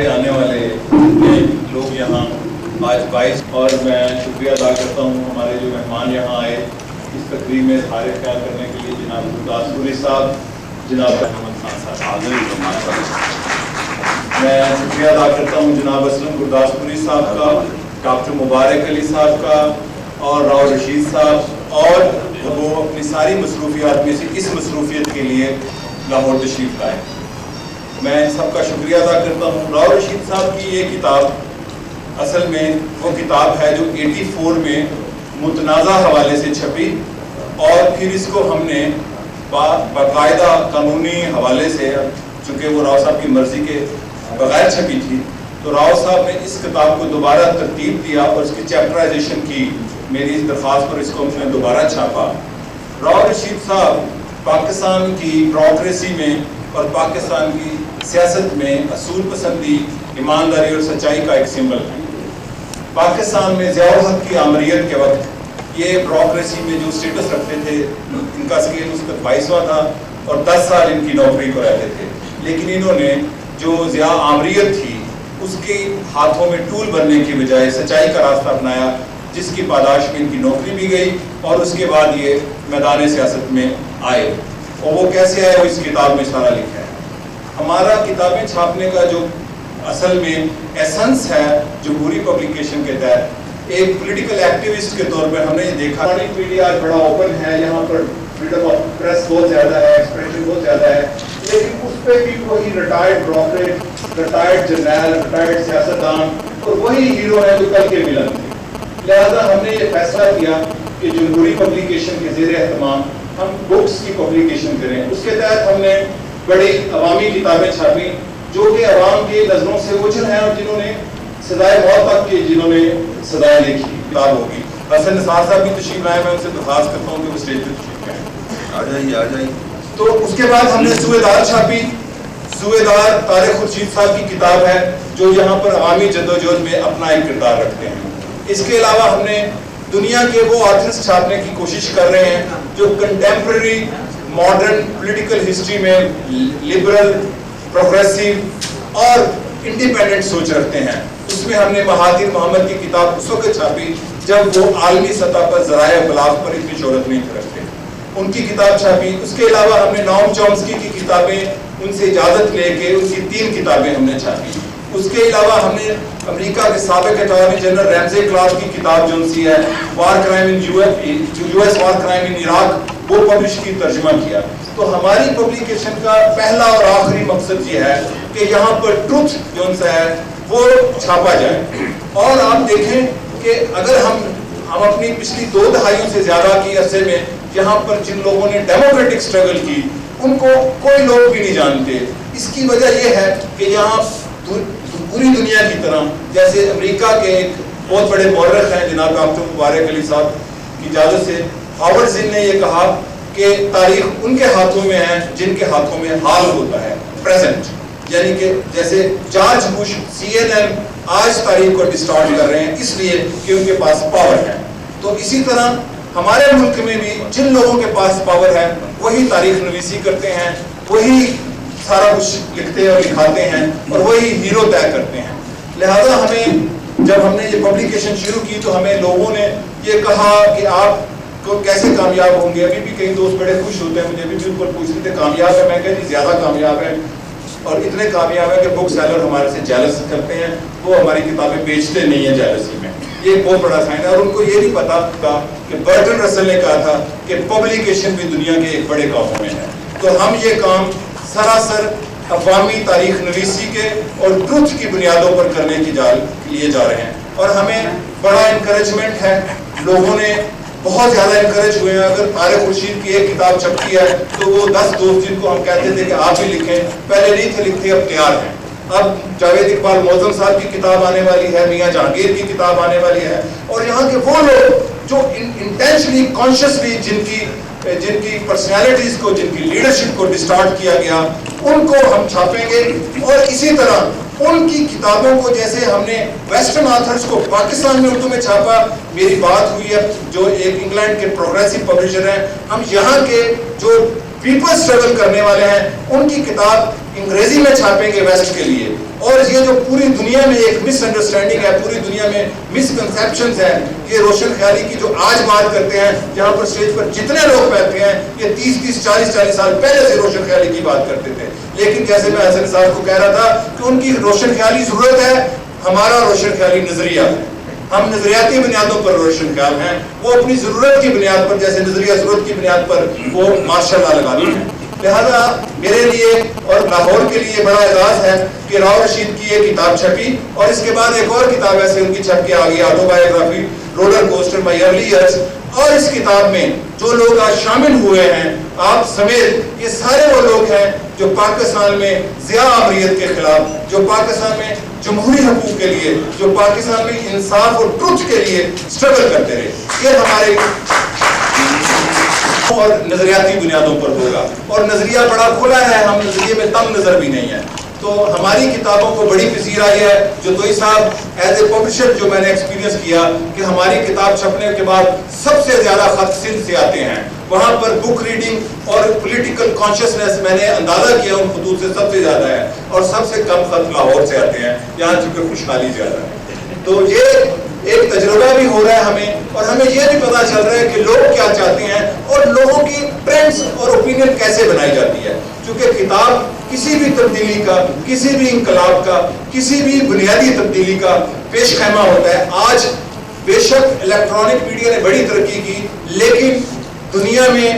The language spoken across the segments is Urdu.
سارے آنے والے جتنے لوگ یہاں آج 22 اور میں شکریہ ادا کرتا ہوں ہمارے جو مہمان یہاں آئے اس تقریب میں اظہار خیال کرنے کے لیے جناب گرداس پوری صاحب، جناب احمد خان صاحب، میں شکریہ ادا کرتا ہوں جناب اسلم گرداس پوری صاحب کا، ڈاکٹر مبارک علی صاحب کا اور راؤ رشید صاحب، اور وہ اپنی ساری مصروفیات میں سے اس مصروفیت کے لیے لاہور تشریف لائے. میں ان سب کا شکریہ ادا کرتا ہوں. راؤ رشید صاحب کی یہ کتاب اصل میں وہ کتاب ہے جو 84 میں متنازع حوالے سے چھپی، اور پھر اس کو ہم نے باقاعدہ قانونی حوالے سے، چونکہ وہ راؤ صاحب کی مرضی کے بغیر چھپی تھی، تو راؤ صاحب نے اس کتاب کو دوبارہ ترتیب دیا اور اس کی چیپٹرائزیشن کی. میری اس درخواست پر اس کو ہم نے دوبارہ چھاپا. راؤ رشید صاحب پاکستان کی بیوروکریسی میں اور پاکستان کی سیاست میں اصول پسندی، ایمانداری اور سچائی کا ایک سمبل ہے. پاکستان میں ضیاء الحق کی آمریت کے وقت یہ بیوروکریسی میں جو سٹیٹس رکھتے تھے، ان کا اسکیل اس وقت 22واں تھا اور 10 سال ان کی نوکری کو رہتے تھے. لیکن انہوں نے جو ضیاء آمریت تھی اس کے ہاتھوں میں ٹول بننے کی بجائے سچائی کا راستہ اپنایا، جس کی پاداش میں ان کی نوکری بھی گئی اور اس کے بعد یہ میدان سیاست میں آئے. اور وہ کیسے آئے وہ اس کتاب میں سارا لکھا ہے. ہمارا کتابیں چھاپنے کا جو اصل میں ایسنس ہے جمہوری پبلیکیشن کے تحت، ایک پولیٹیکل ایکٹیوسٹ کے طور پر ہم نے یہ دیکھا میڈیا آج بڑا اوپن ہے، یہاں پر فریڈم آف پریس بہت زیادہ ہے، ایکسپریشن بہت زیادہ ہے، لیکن اس پہ بھی وہی ریٹائرڈ بیوروکریٹ، ریٹائرڈ جرنیل، ریٹائرڈ سیاستدان اور وہی ہیرو ہیں جو کل کے ولن تھے. لہذا ہم نے یہ فیصلہ کیا کہ جمہوری پبلیکیشن کے زیر اہتمام ہم بکس کی پبلیکیشن کریں. اس کے تحت ہم نے بڑی عوامی کتابیں چھاپی جو کہ عوام کی نظروں سے اوجھل ہیں اور جنہوں نے سزائے موت تک کی، جنہوں نے سزائیں لکھی. کتاب ہوگی حسن نثار صاحب بھی تشریف لائے، میں ان سے درخواست کرتا ہوں کہ وہ اسٹیج پہ تشریف لائیں. آ جائیے. تو اس کے بعد ہم نے سوئے دار چھاپی. سوئے دار طارق خورشید صاحب کی کتاب ہے جو یہاں پر عوامی جدوجہد میں اپنا ایک کردار رکھتے ہیں. اس کے علاوہ ہم نے دنیا کے وہ آتھرز چھاپنے کی کوشش کر رہے ہیں جو کنٹمپرری ماڈرن پولیٹیکل ہسٹری میں لبرل، پروگریسو اور انڈیپینڈنٹ سوچ رکھتے ہیں. اس میں ہم نے مہاتیر محمد کی کتاب اس وقت چھاپی جب وہ عالمی سطح پر ذرائع ابلاغ پر اتنی شہرت نہیں رکھتے، ان کی کتاب چھاپی. اس کے علاوہ ہم نے نوم چومسکی کی کتابیں ان سے اجازت لے کے ان کی 3 کتابیں ہم نے چھاپی. اس کے علاوہ ہم نے امریکہ کے سابق اٹارنی جنرل ریمزے کلارک کی کتاب جو سی ہے war crime in U S war crime in Iraq, وہ پبلش کی، ترجمہ کیا. تو ہماری پبلیکیشن کا پہلا اور آخری مقصد یہ ہے کہ یہاں پر ٹروتھ جو ہے وہ چھاپا جائے. اور آپ دیکھیں کہ اگر ہم اپنی پچھلی 2 دہائیوں سے زیادہ کی عرصے میں یہاں پر جن لوگوں نے ڈیموکریٹک سٹرگل کی ان کو کوئی لوگ بھی نہیں جانتے. اس کی وجہ یہ ہے کہ یہاں پوری دنیا کی طرح، جیسے امریکہ کے ایک بہت بڑے مورخ ہیں جناب ڈاکٹر مبارک علی صاحب کی اجازت سے، ہاورڈ زن نے یہ کہا کہ تاریخ ان کے ہاتھوں میں ہے جن کے ہاتھوں میں حال ہوتا ہے، پریزنٹ. یعنی کہ جیسے جارج بش CNN آج تاریخ کو ڈسٹارٹ کر رہے ہیں اس لیے کہ ان کے پاس پاور ہے. تو اسی طرح ہمارے ملک میں بھی جن لوگوں کے پاس پاور ہے وہی تاریخ نویسی کرتے ہیں، وہی سارا کچھ لکھتے اور لکھاتے ہیں اور وہی ہیرو طے کرتے ہیں. لہذا ہمیں جب ہم نے یہ پبلیکیشن شروع کی تو ہمیں لوگوں نے یہ کہا کہ آپ کو کیسے کامیاب ہوں گے. ابھی بھی کئی دوست بڑے خوش ہوتے ہیں، مجھے بھی بالکل پوچھتے تھے کامیاب ہے، میں کہا جی زیادہ کامیاب ہے، اور اتنے کامیاب ہے کہ بک سیلر ہمارے سے جیلس کرتے ہیں، وہ ہماری کتابیں بیچتے نہیں ہیں جیلسی میں. یہ ایک بہت بڑا سائن ہے. اور ان کو یہ نہیں پتا تھا کہ برٹن رسل نے کہا تھا کہ پبلیکیشن بھی دنیا کے ایک بڑے کاموں میں ہے. تو ہم یہ کام سراسر عوامی تاریخ نویسی کے اور ٹروتھ کی بنیادوں پر کرنے کی لیے جا رہے ہیں. اور ہمیں بڑا انکریجمنٹ ہے، لوگوں نے بہت زیادہ انکریج ہوئے ہیں. اگر طارق خورشید کی ایک کتاب چھپتی ہے تو وہ 10 دوست جن کو ہم کہتے تھے کہ آپ بھی لکھیں، پہلے نہیں تھے لکھتے، اب تیار ہیں. اب جاوید اقبال معظم صاحب کی کتاب آنے والی ہے، میاں جہانگیر کی کتاب آنے والی ہے. اور یہاں کے وہ لوگ جو انٹینشنلی کانشیسلی جن کی پرسنالٹیز کو، جن کی لیڈرشپ کو ڈسٹارٹ کیا گیا، ان کو ہم چھاپیں گے. اور اسی طرح ان کی کتابوں کو جیسے ہم نے ویسٹرن آتھرز کو پاکستان میں اردو میں چھاپا، میری بات ہوئی ہے جو ایک انگلینڈ کے پروگریسو پبلشر ہیں، ہم یہاں کے جو پیپل سٹرگل کرنے والے ہیں ان کی کتاب انگریزی میں چھاپیں گے ویسٹ کے لیے. اور یہ جو پوری دنیا میں ایک مس انڈرسٹینڈنگ ہے, پوری دنیا میں مس کنسیپشنز ہیں, یہ روشن خیالی کی جو آج بات کرتے ہیں, جہاں پر اسٹیج پر جتنے لوگ بیٹھتے ہیں یہ 30 40 سال پہلے سے روشن خیالی کی بات کرتے تھے. لیکن جیسے میں حسن صاحب کو کہہ رہا تھا کہ ان کی روشن خیالی ضرورت ہے, ہمارا روشن خیالی نظریہ ہے. ہم نظریاتی بنیادوں پر روشن خیال ہیں, وہ اپنی ضرورت کی بنیاد پر, جیسے نظریہ ضرورت کی بنیاد پر وہ ماشاء اللہ لگاتے ہیں. لہذا میرے لیے اور لاہور کے لیے بڑا اعزاز ہے کہ راؤ رشید کی یہ کتاب چھپی, اور اس کے بعد ایک اور کتاب ایسے ان کی چھپ کے آ گئی, auto biography roller coaster my early years. اور اس کتاب میں جو لوگ آج شامل ہوئے ہیں آپ سمیت, یہ سارے وہ لوگ ہیں جو پاکستان میں ضیاء آمریت کے خلاف, جو پاکستان میں جمہوری حقوق کے لیے, جو پاکستان میں انصاف اور ٹروتھ کے لیے سٹرگل کرتے رہے. یہ ہمارے اور نظریاتی بنیادوں پر ہوگا, اور نظریہ بڑا کھلا ہے, ہم نظریے میں تنگ نظر بھی نہیں ہے. تو ہماری کتابوں کو بڑی پذیر آئی ہے. جو دوئی صاحب ایز اے پبلشر جو میں نے ایکسپیرینس کیا کہ ہماری کتاب چھپنے کے بعد سب سے زیادہ خط سندھ سے آتے ہیں, وہاں پر بک ریڈنگ اور پولیٹیکل کانشیسنیس میں نے اندازہ کیا ان خطوط سے سب سے زیادہ ہے, اور سب سے کم خط لاہور سے آتے ہیں جہاں چونکہ خوشحالی زیادہ ہے. تو یہ ایک تجربہ بھی ہو رہا ہے ہمیں, اور ہمیں یہ بھی پتا چل رہا ہے کہ لوگ کیا چاہتے ہیں اور لوگوں کی ٹرینڈز اور اوپینین کیسے بنائی جاتی ہے. کیونکہ کتاب کسی بھی تبدیلی کا, کسی بھی انقلاب کا, کسی بھی بنیادی تبدیلی کا پیش خیمہ ہوتا ہے. آج بے شک الیکٹرانک میڈیا نے بڑی ترقی کی, لیکن دنیا میں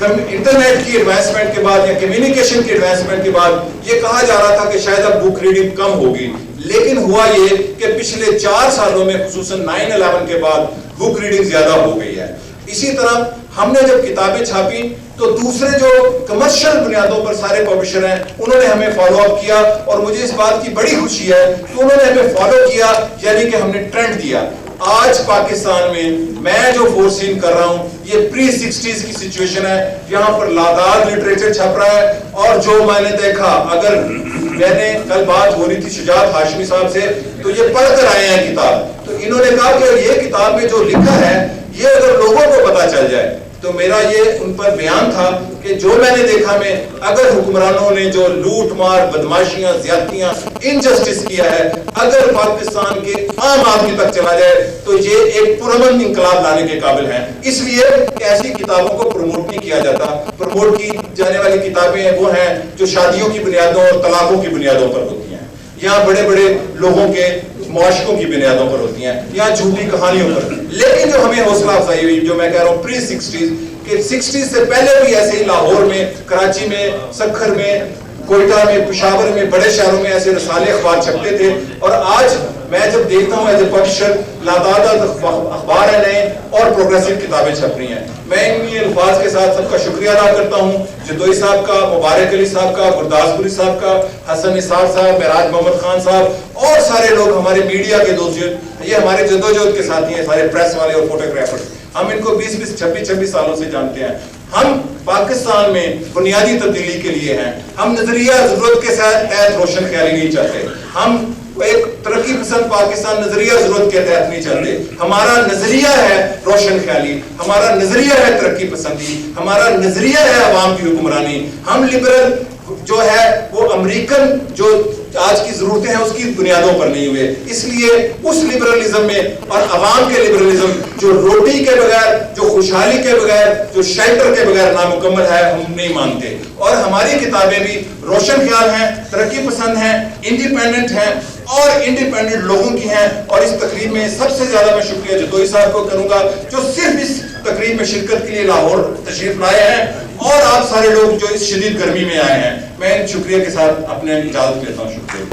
انٹرنیٹ کی ایڈوانسمنٹ کے بعد یا کمیونیکیشن کی ایڈوانسمنٹ کے بعد یہ کہا جا رہا تھا کہ شاید اب بک ریڈنگ کم ہوگی, لیکن ہوا یہ کہ پچھلے 4 سالوں میں خصوصاً 9/11 کے بعد بک ریڈنگ زیادہ ہو گئی ہے. اسی طرح ہم نے جب کتابیں چھاپی تو دوسرے جو کمرشل بنیادوں پر سارے پبلشر ہیں انہوں نے ہمیں فالو اپ کیا, اور مجھے اس بات کی بڑی خوشی ہے کہ انہوں نے ہمیں فالو کیا, یعنی کہ ہم نے ٹرینڈ دیا. آج پاکستان میں جو فورسین کر رہا ہوں یہ پری 60s کی سچویشن ہے, یہاں پر لاداد لٹریچر چھپ رہا ہے. اور جو میں نے دیکھا, اگر میں نے کل بات ہو رہی تھی شجاعت ہاشمی صاحب سے, تو یہ پڑھ کر آئے ہیں کتاب, تو انہوں نے کہا کہ یہ کتاب میں جو لکھا ہے یہ اگر لوگوں کو پتا چل جائے, تو میرا یہ ان پر بیان تھا کہ جو میں نے دیکھا میں, اگر حکمرانوں نے جو لوٹ مار, بدماشیاں, زیادتیاں, انجسٹس کیا ہے, اگر پاکستان کے عام آدمی تک چلا جائے تو یہ ایک پرامن انقلاب لانے کے قابل ہیں. اس لیے ایسی کتابوں کو پروموٹ نہیں کیا جاتا. پروموٹ کی جانے والی کتابیں وہ ہیں جو شادیوں کی بنیادوں اور طلاقوں کی بنیادوں پر ہوتی ہیں, یا بڑے بڑے لوگوں کے معاشقوں کی بنیادوں پر ہوتی ہیں, یا جھوٹی کہانیوں پر. لیکن جو ہمیں حوصلہ افزائی ہوئی, جو میں کہہ رہا ہوں پری 60s, کہ 60s سے پہلے بھی ایسے ہی لاہور میں, کراچی میں, سکھر میں, کوئٹہ میں, پشاور میں, بڑے شہروں میں ایسے رسالے اخبار چھپتے تھے. اور آج میں جب دیکھتا ہوں ایز اے پبلشر لاتعداد اخبار ہیں نئے اور پروگریسو کتابیں چھپ رہی ہیں. میں ان الفاظ کے ساتھ سب کا شکریہ ادا کرتا ہوں, جدوئی صاحب کا, مبارک علی صاحب کا, گرداس پوری صاحب کا, حسن نثار صاحب, معراج محمد خان صاحب اور سارے لوگ ہمارے میڈیا کے دوست, یہ ہمارے جدوجہد کے ساتھی ہیں, سارے پریس والے اور فوٹوگرافر. ہم ان کو 20 26 سالوں سے جانتے ہیں. ہم پاکستان میں بنیادی تبدیلی کے لیے ہیں. ہم نظریہ ضرورت کے تحت روشن خیالی نہیں چاہتے. ہم ایک ترقی پسند پاکستان نظریہ ضرورت کے تحت نہیں چاہتے. ہمارا نظریہ ہے روشن خیالی, ہمارا نظریہ ہے ترقی پسندی, ہمارا نظریہ ہے عوام کی حکمرانی. ہم لبرل جو ہے وہ امریکن جو آج کی ضرورتیں ہیں اس کی بنیادوں پر نہیں ہوئے. اس لیے اس لبرلزم میں اور عوام کے لبرلزم جو روٹی کے بغیر, جو خوشحالی کے بغیر, جو شیلٹر کے بغیر نامکمل ہے, ہم نہیں مانتے. اور ہماری کتابیں بھی روشن خیال ہیں, ترقی پسند ہیں, انڈیپینڈنٹ ہیں اور انڈیپینڈنٹ لوگوں کی ہیں. اور اس تقریب میں سب سے زیادہ میں شکریہ جدوئی صاحب کو کروں گا جو صرف اس تقریب میں شرکت کے لیے لاہور تشریف لائے ہیں, اور آپ سارے لوگ جو اس شدید گرمی میں آئے ہیں. میں ان شکریہ کے ساتھ اپنے اجازت لیتا ہوں. شکریہ.